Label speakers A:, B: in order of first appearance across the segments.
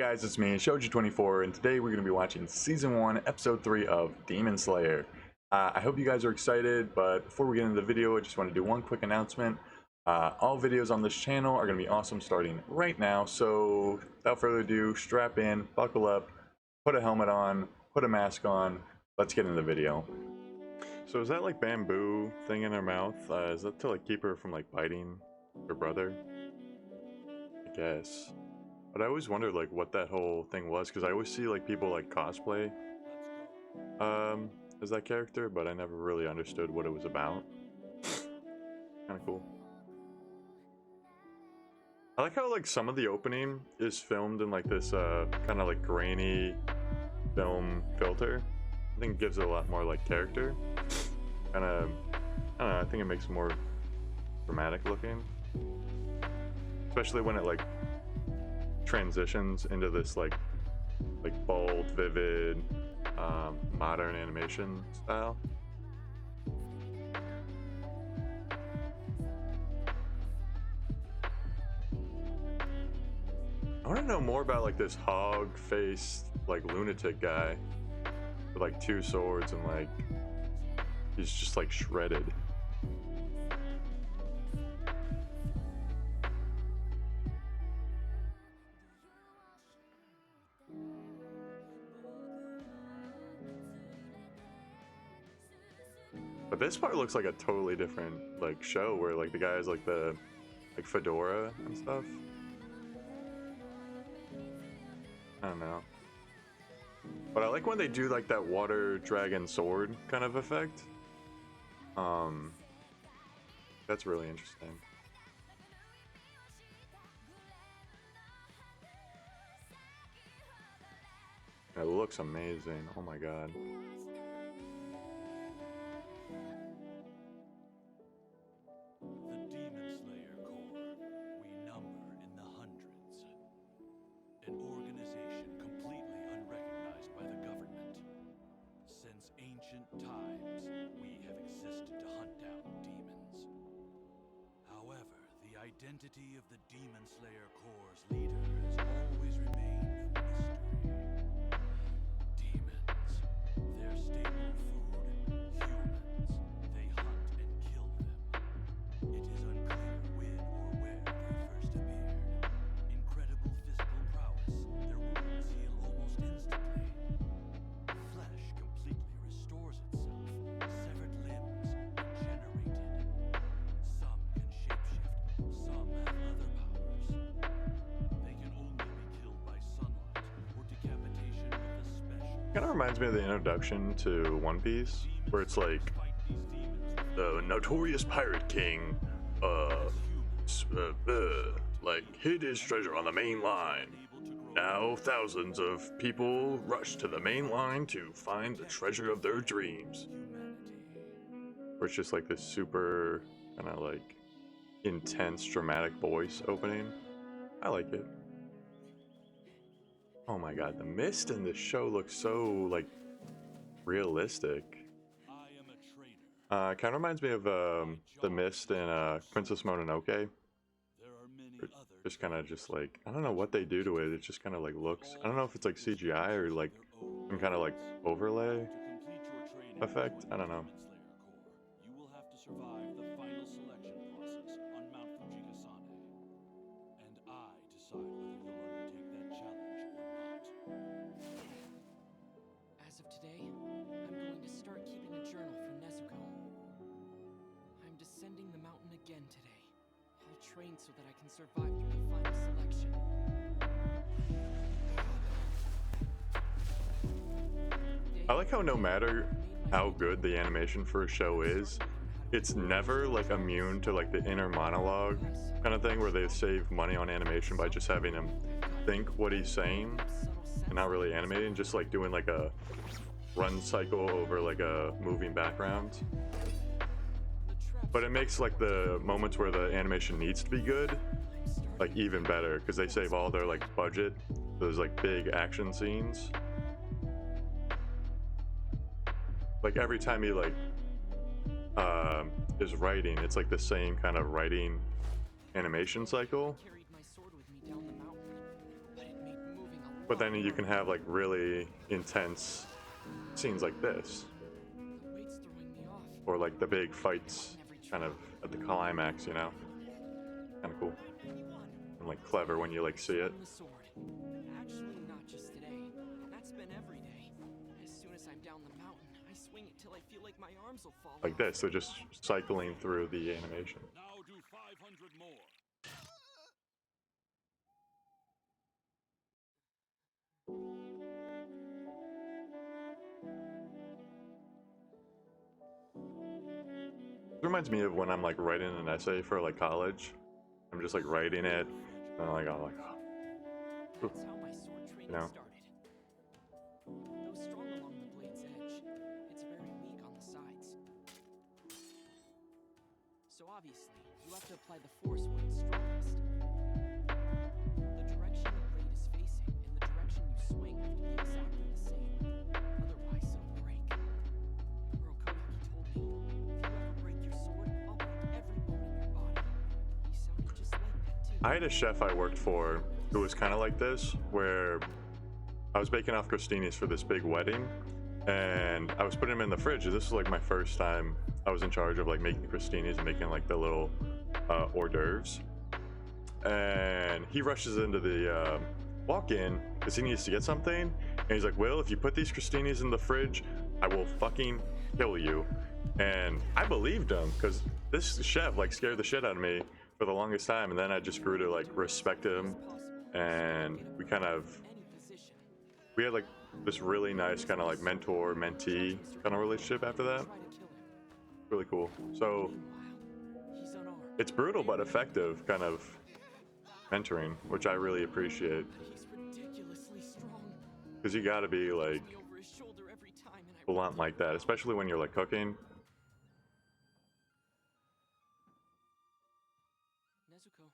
A: guys, it's me, Shoji24, and today we're going to be watching Season 1, Episode 3 of Demon Slayer. I hope you guys are excited, but before we get into the video, I just want to do one quick announcement. All videos on this channel are going to be awesome starting right now, so without further ado, strap in, buckle up, put a helmet on, put a mask on, let's get into the video. So is that like bamboo thing in her mouth? Is that to like keep her from like biting her brother? I guess. But I always wondered like what that whole thing was, because I always see like people like cosplay as that character, but I never really understood what it was about. Kind of cool. I like how like some of the opening is filmed in like this kind of like grainy film filter. I think it gives it a lot more like character. Kind of, I don't know, I think it makes it more dramatic looking, especially when it like transitions into this like bold, vivid, modern animation style. I want to know more about like this hog-faced like lunatic guy with like two swords and like he's just like shredded. But this part looks like a totally different like show where like the guy has like the like fedora and stuff. I don't know. But I like when they do like that water dragon sword kind of effect. That's really interesting. It looks amazing. Oh my god.
B: The Demon Slayer Corps, we number in the hundreds. An organization completely unrecognized by the government. Since ancient times, we have existed to hunt down demons. However, the identity of the Demon Slayer Corps' leader has always remained a mystery. Demons, their staple food, humans. They hunt and kill them. It is unclear when or where they first appeared. Incredible physical prowess, their wounds heal almost instantly. Flesh completely restores itself, severed limbs regenerated. Some can shapeshift, some have other powers. They can only be killed by sunlight or decapitation with a special.
A: Kind of reminds me of the introduction to One Piece, where it's like the notorious pirate king, like hid his treasure on the main line. Now thousands of people rush to the main line to find the treasure of their dreams. Where it's just like this super kind of like intense, dramatic voice opening. I like it. Oh my god, the mist in this show looks so like realistic. Kind of reminds me of the mist in Princess Mononoke. Just kind of just like, I don't know what they do to it. It just kind of like looks, I don't know if it's like CGI or like some kind of like overlay effect. I don't know.
B: You will have to survive the final selection process on Mount Fujikasane. And I decide whether you'll undertake that challenge or not.
C: As of today, I'm going to start keeping a journal for Nezuko. I'm descending the mountain again today. I'll train so that I can survive through the final selection.
A: I like how no matter how good the animation for a show is, it's never like immune to like the inner monologue kind of thing where they save money on animation by just having him think what he's saying and not really animating, just like doing like a run cycle over like a moving background. But it makes like the moments where the animation needs to be good like even better, because they save all their like budget, those like big action scenes. Like every time he like is writing, it's like the same kind of writing animation cycle.
C: Carried my sword with me down the mountain, but it made moving a
A: But then you can have like really intense scenes like this,
C: The weight's throwing me off.
A: or like the big fights kind of at the climax, you know? Kind of cool and like clever when you like see it.
C: The sword. Actually, not just today. That's been every day. As soon as I'm down the mountain, I swing it till I feel like my arms will fall
A: Like
C: off.
A: this, so just cycling through the animation.
B: Now do 500 more.
A: It reminds me of when I'm like writing an essay for like college. I'm just like writing it, and I'm like, oh,
C: That's how my sword training
A: know?
C: started. Though strong along the blade's edge, it's very weak on the sides. So obviously, you have to apply the force where it's strongest. The direction the blade is facing and the direction you swing have to be exactly the same. Otherwise, it'll break. Urokodaki told me, if you ever break your sword, I'll break every bone in your body. He sounded just like that too.
A: I had a chef I worked for who was kind of like this, where I was baking off crostinis for this big wedding, and I was putting them in the fridge. And this was like my first time I was in charge of like making the crostinis and making like the little hors d'oeuvres. And he rushes into the walk-in because he needs to get something, and he's like, "Will, if you put these crostinis in the fridge, I will fucking kill you." And I believed him because this chef like scared the shit out of me for the longest time, and then I just grew to like respect him, and we kind of we had like this really nice kind of like mentor mentee kind of relationship after that.
C: Try to kill him.
A: Really cool. So
C: Meanwhile, he's unarmed.
A: it's brutal but effective kind of mentoring, which I really appreciate,
C: He's ridiculously strong.
A: because you got to be like
C: Me over his shoulder every time, and I
A: blunt like that, especially when you're like cooking.
C: Nezuko,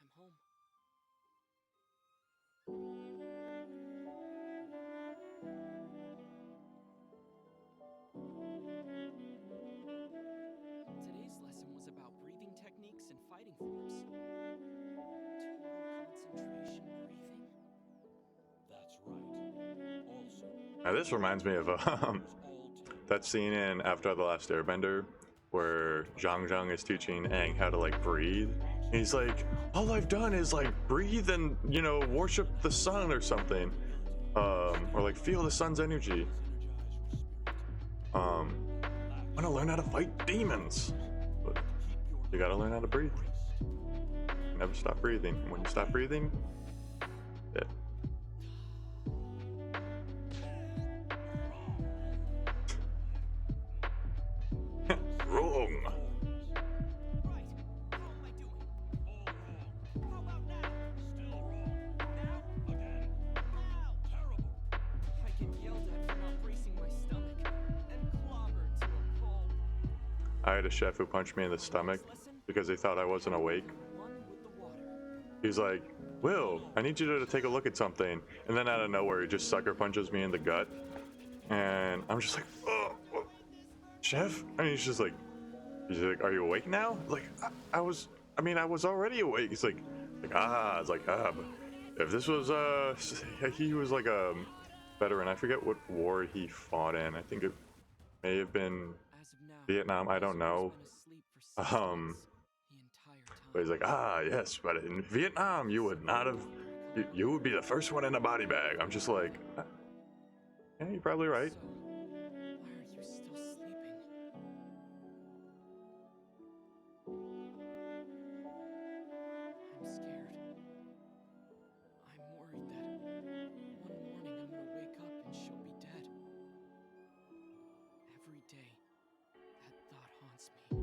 C: I'm home. Today's lesson was about breathing techniques and fighting forms. Concentration breathing.
B: That's right. Also,
A: Now this reminds me of that scene in After the Last Airbender where Zhang Zhang is teaching Aang how to like breathe. He's like, all I've done is like breathe and, you know, worship the sun or something, or like feel the sun's energy. I want to learn how to fight demons, but you gotta learn how to breathe. Never stop breathing. And when you stop breathing, dead. Wrong.
C: Right. How am I doing?
B: all wrong.
C: How about now?
B: Still wrong.
C: Now?
B: Again.
C: Now?
B: Terrible.
C: I get yelled at for not bracing my stomach and clobbered to a pulp.
A: I had a chef who punched me in the stomach because he thought I wasn't awake.
C: One with the water.
A: He's like, Will, I need you to take a look at something. And then out of nowhere, he just sucker punches me in the gut. And I'm just like, oh, chef? And he's like, are you awake now? Like, I was already awake. He's like, but if this was, he was like a veteran. I forget what war he fought in. I think it may have been
C: As of now,
A: Vietnam. I don't know.
C: been asleep for 6
A: Um,
C: days, the entire time.
A: But he's like, yes, but in Vietnam, you would not have, you would be the first one in a body bag. I'm just like, yeah, you're probably right.
C: So, why are you still sleeping? I'm scared. I'm worried that one morning I'm gonna wake up and she'll be dead. Every day, that thought haunts me.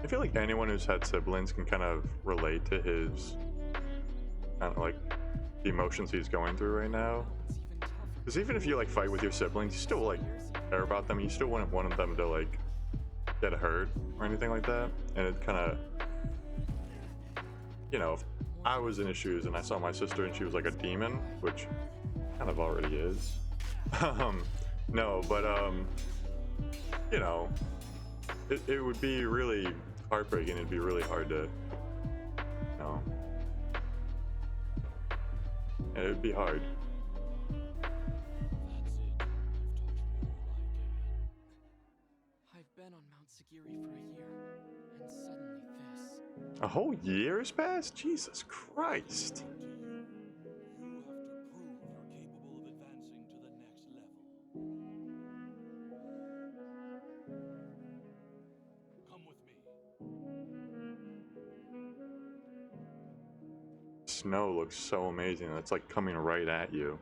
A: I feel like anyone who's had siblings can kind of relate to his, kind of like, the emotions he's going through right now.
C: It's even tougher.
A: Because even if you like fight with your siblings, you still like care about them. You still wouldn't want them to like get hurt or anything like that. And it kind of, you know, if I was in his shoes and I saw my sister and she was like a demon, which kind of already is. No, but you know, it would be really heartbreaking. It'd be really hard to, you know, It would be hard.
B: That's it. I've taught you all I can.
C: I've been on Mount Sagiri for a year, and suddenly this.
A: A whole year has passed? Jesus Christ.
B: Up to you. You have to prove you're capable of advancing to the next level. Come with me.
A: Snow looks so amazing. It's like coming right at you.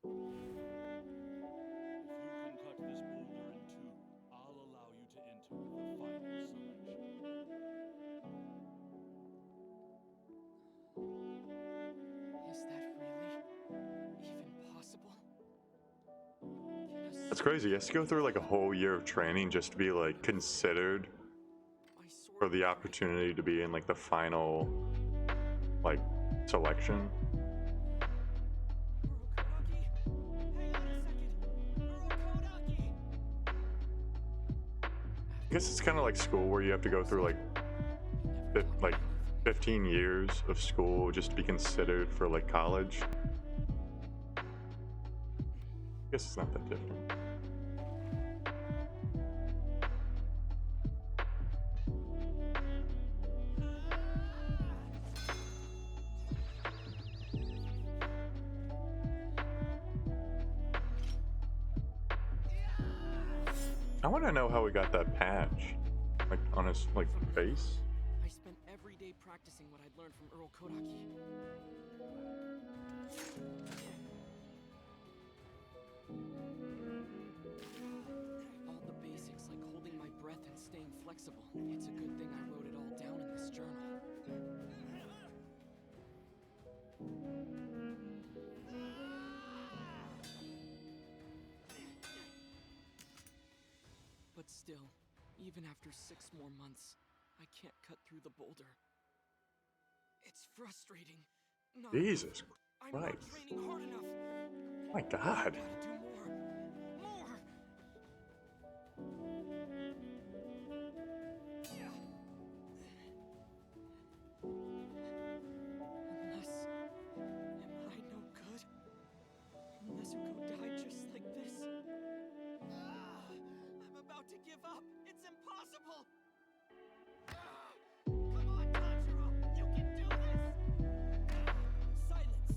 B: If you can cut this boulder in two, I'll allow you to enter the final selection.
C: Is that really even possible? Can a
A: That's crazy. He has to go through like a whole year of training just to be like considered
C: my sword
A: for the opportunity to be in like the final like selection.
C: Urokodaki? Hang on a second! Urokodaki!
A: I guess it's kind of like school where you have to go through like
C: He never taught me
A: like
C: anything.
A: 15 years of school just to be considered for like college. I guess it's not that different. I want to know how he got that patch, like on his like face.
C: I spent every day practicing what I'd learned from Urokodaki. All the basics, like holding my breath and staying flexible. It's a good thing I wrote it all down in this journal. But still, even after 6 more months, I can't cut through the boulder. It's frustrating. Not
A: Jesus
C: I'm not
A: Christ.
C: training hard enough.
A: Oh my God.
C: Gotta do more. More. Unless, am I no good? Nezuko died just like this. I'm about to give up. It's impossible. Come on, Tanjiro. You can do this. Silence.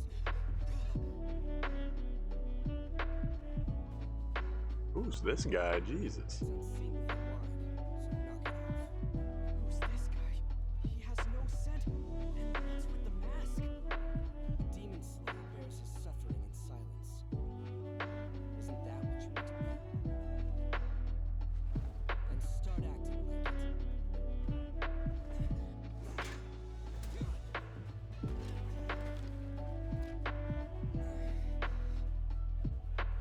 A: Who's this guy? Jesus.
D: It's unseemly to whine, so knock it off.
C: Who's this guy? He has no scent. And what's with the mask?
D: A demon slayer bears his suffering in silence. Isn't that what you want to be? Then start acting like it.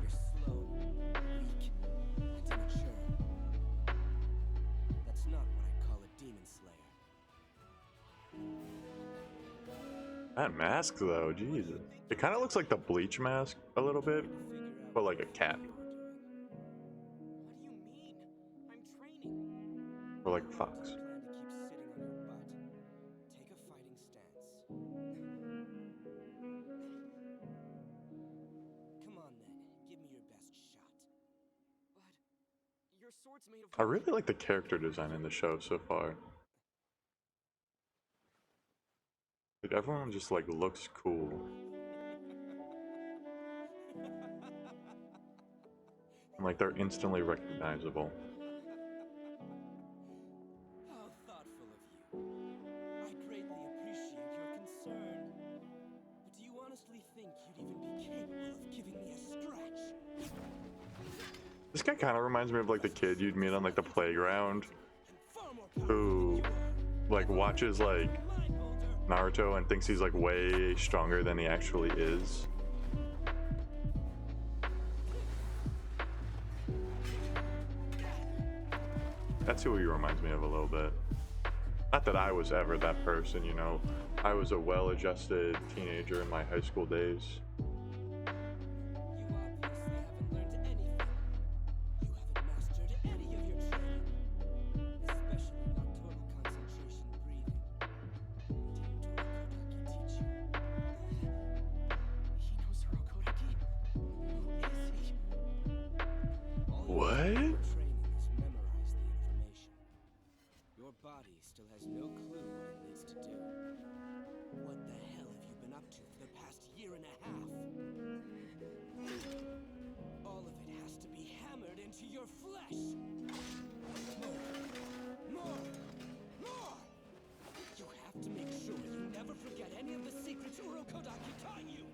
D: You're slow, weak, and immature. That's not what I'd call a demon slayer.
A: That mask though, Jesus. It kind of looks like the Bleach mask a little bit,
D: Figure out
A: but like a cat
D: what you're doing.
C: What do you mean? I'm training.
A: or like a fox.
D: Plan to keep sitting on your butt. Take a fighting stance. Come on then, give me your best shot.
C: But your sword's made of
A: I really like the character design in the show so far. Like everyone just like looks cool. And like they're instantly recognizable.
D: How thoughtful of you. I greatly appreciate your concern. But do you honestly think you'd even be capable of giving me a scratch?
A: This guy kind of reminds me of like the kid you'd meet on like the playground
D: And far more powerful
A: who
D: than you are.
A: like watches like
D: Mind, Boulder.
A: Naruto and thinks he's like way stronger than he actually is. That's who he reminds me of a little bit. Not that I was ever that person, you know. I was a well-adjusted teenager in my high school days.
D: You obviously haven't learned anything. You haven't mastered any of your
A: What?
D: Training has memorized the information. Your body still has no clue what it needs to do. What the hell have you been up to for the past year and a half? All of it has to be hammered into your flesh. More! You have to make sure you never forget any of the secrets Urokodaki taught you.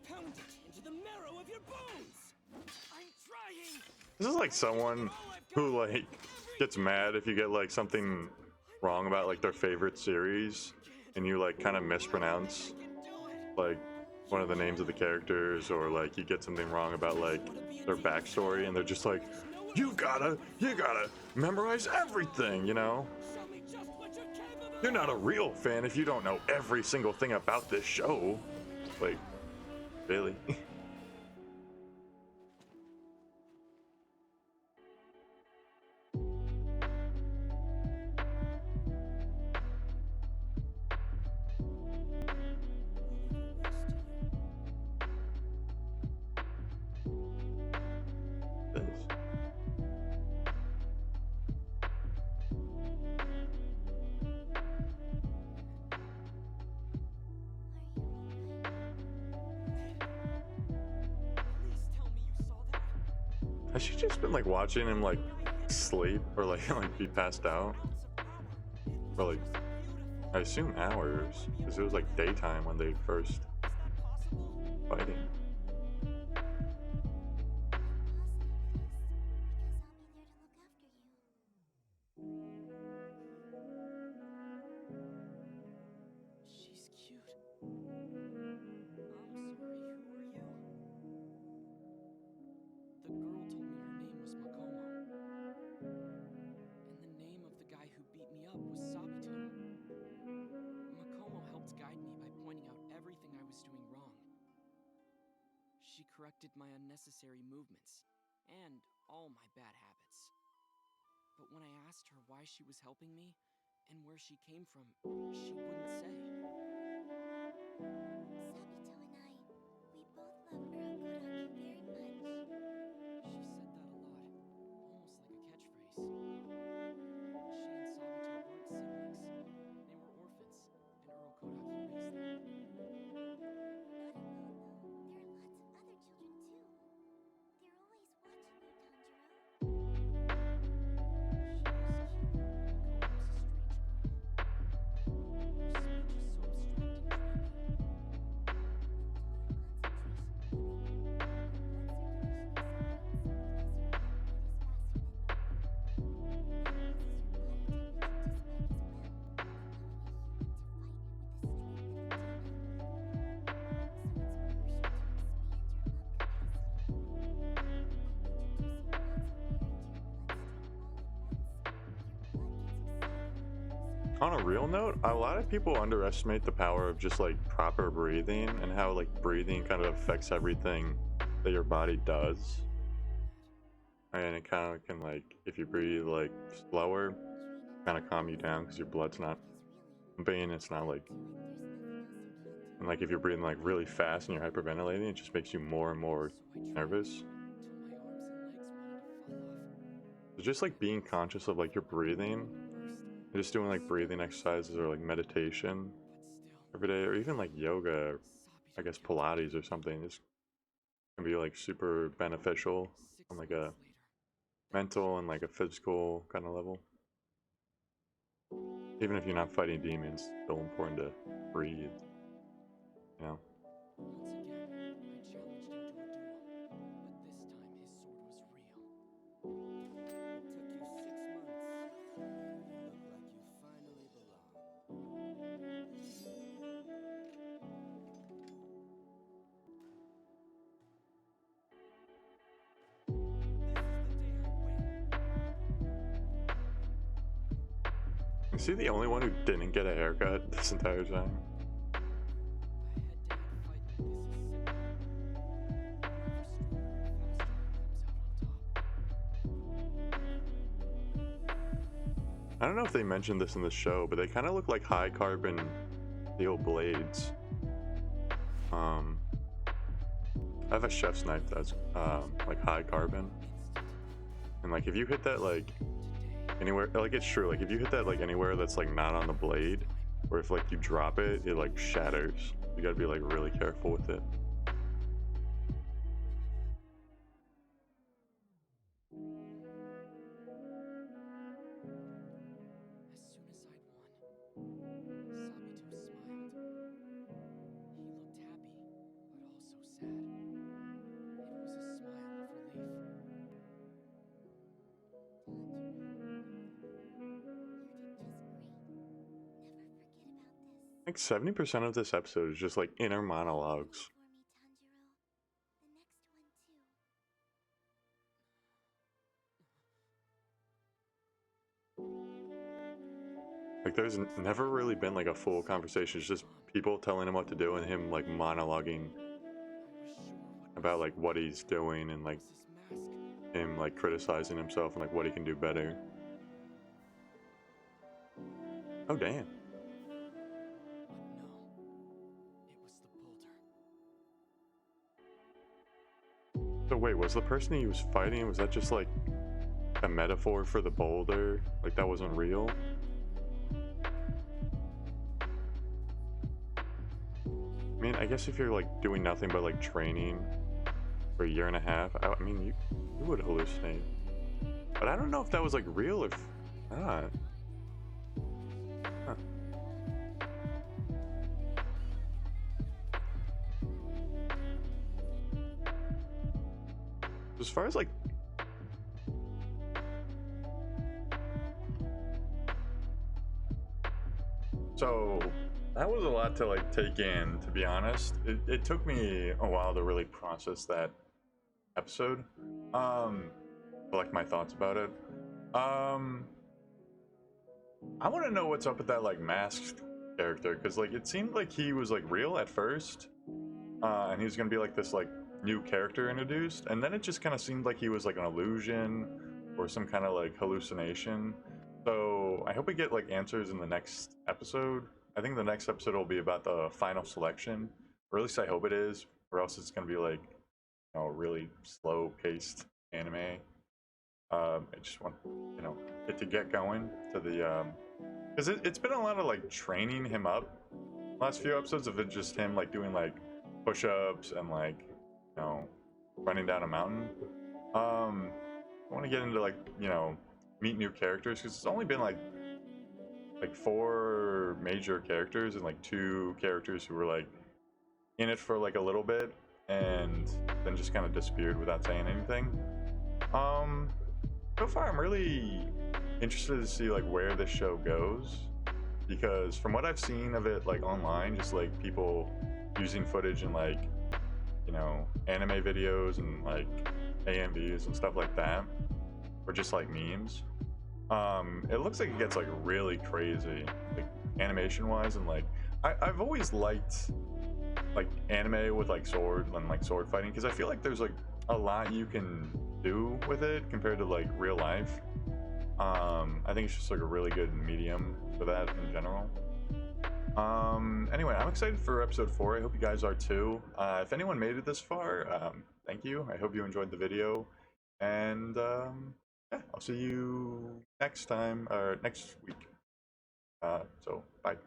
D: Pound it into the marrow of your bones. I'm trying.
A: This is like someone who like gets mad if you get like something wrong about like their favorite series and you like kind of mispronounce like one of the names of the characters, or like you get something wrong about like their backstory and they're just like, you gotta memorize everything, you know?
D: Show me just what you're capable
A: You're not a real fan if you don't know every single thing about this show. Like, really?
C: Please tell me you saw that.
A: Has she just been like watching him like sleep or like like be passed out? For like, I assume hours, because it was like daytime when they first fighting.
C: She's cute. I'm sorry, who are you? The girl told me her name was Makomo. And the name of the guy who beat me up was Sabito. Makomo helped guide me by pointing out everything I was doing wrong. She corrected my unnecessary movements and all my bad habits. But when I asked her why she was helping me and where she came from, she wouldn't say.
E: Sabito and I, we both love Urokodaki very much.
C: She said that a lot, almost like a catchphrase. She and Sabito weren't siblings. They were orphans, and Urokodaki raised them.
E: Not alone though. There are lots of other children too. They're always watching you,
A: On a real note, a lot of people underestimate the power of just like proper breathing and how like breathing kind of affects everything that your body does. And it kind of can like, if you breathe like slower, kind of calm you down because your blood's not pumping, it's not like, and like if you're breathing like really fast and you're hyperventilating, it just makes you more and more nervous.
C: until my arms and legs wanted to fall off.
A: So just like being conscious of like your breathing, and just doing like breathing exercises or like meditation
C: But
A: every
C: still,
A: day, or even like yoga, or I guess Pilates or something, just can be like super beneficial
C: 6
A: on like
C: months
A: a
C: later,
A: mental and like a physical kind of level. Even if you're not fighting demons, it's still important to breathe, you know?
C: once again, I challenged him to a duel, but this time his sword was real.
D: It took you 6 months. You look like you finally belong. This is the day I win.
A: Is he the only one who didn't get a haircut this entire time?
C: A head-to-head fight like this is simple. Whoever's stronger and faster comes out on top.
A: I don't know if they mentioned this in the show, but they kind of look like high carbon steel blades. I have a chef's knife that's like high carbon. And like if you hit that like
C: Today,
A: anywhere, like it's true, like if you hit that like anywhere that's like not on the blade, or if like you drop it, it like shatters. You gotta be like really careful with it.
C: as soon as I'd won, Sabito smiled. He looked happy, but also sad. It was a smile of relief.
A: Like 70% of this episode is just like inner monologues.
E: For me, Tanjiro. The next one too.
A: Like there's never really been like a full conversation. It's just people telling him what to do and him like monologuing
C: I was sure what
A: about like what he's doing and like
C: was his mask.
A: him like criticizing himself and like what he can do better. Oh damn.
C: But no, it was the boulder.
A: So wait, was the person he was fighting, was that just like a metaphor for the boulder? Like that wasn't real? I mean, I guess if you're like doing nothing but like training for a year and a half, I mean, you would hallucinate. But I don't know if that was like real or not. Huh. As far as like so that was a lot to like take in, to be honest. It took me a while to really process that episode. Like my thoughts about it. I want to know what's up with that like masked character, because like it seemed like he was like real at first, and he was gonna be like this like new character introduced, and then it just kind of seemed like he was like an illusion or some kind of like hallucination. So I hope we get like answers in the next episode. I think the next episode will be about the final selection, or at least I hope it is, or else it's gonna be like, you know, really slow paced anime. I just want, you know, it to get going to the because it's been a lot of like training him up. Last few episodes of it just him like doing like push-ups and like, you know, running down a mountain. I want to get into like, you know, meet new characters, because it's only been like 4 major characters and like 2 characters who were like in it for like a little bit and then just kind of disappeared without saying anything. So far I'm really interested to see like where this show goes, because from what I've seen of it like online, just like people using footage in like, you know, anime videos and like AMVs and stuff like that, or just like memes, it looks like it gets like really crazy, like animation wise, and like I've always liked like anime with like sword and like sword fighting, because I feel like there's like a lot you can do with it compared to like real life. I think it's just like a really good medium for that in general. Anyway, I'm excited for episode 4. I hope you guys are too. If anyone made it this far, thank you. I hope you enjoyed the video, and yeah, I'll see you next time or next week. So bye.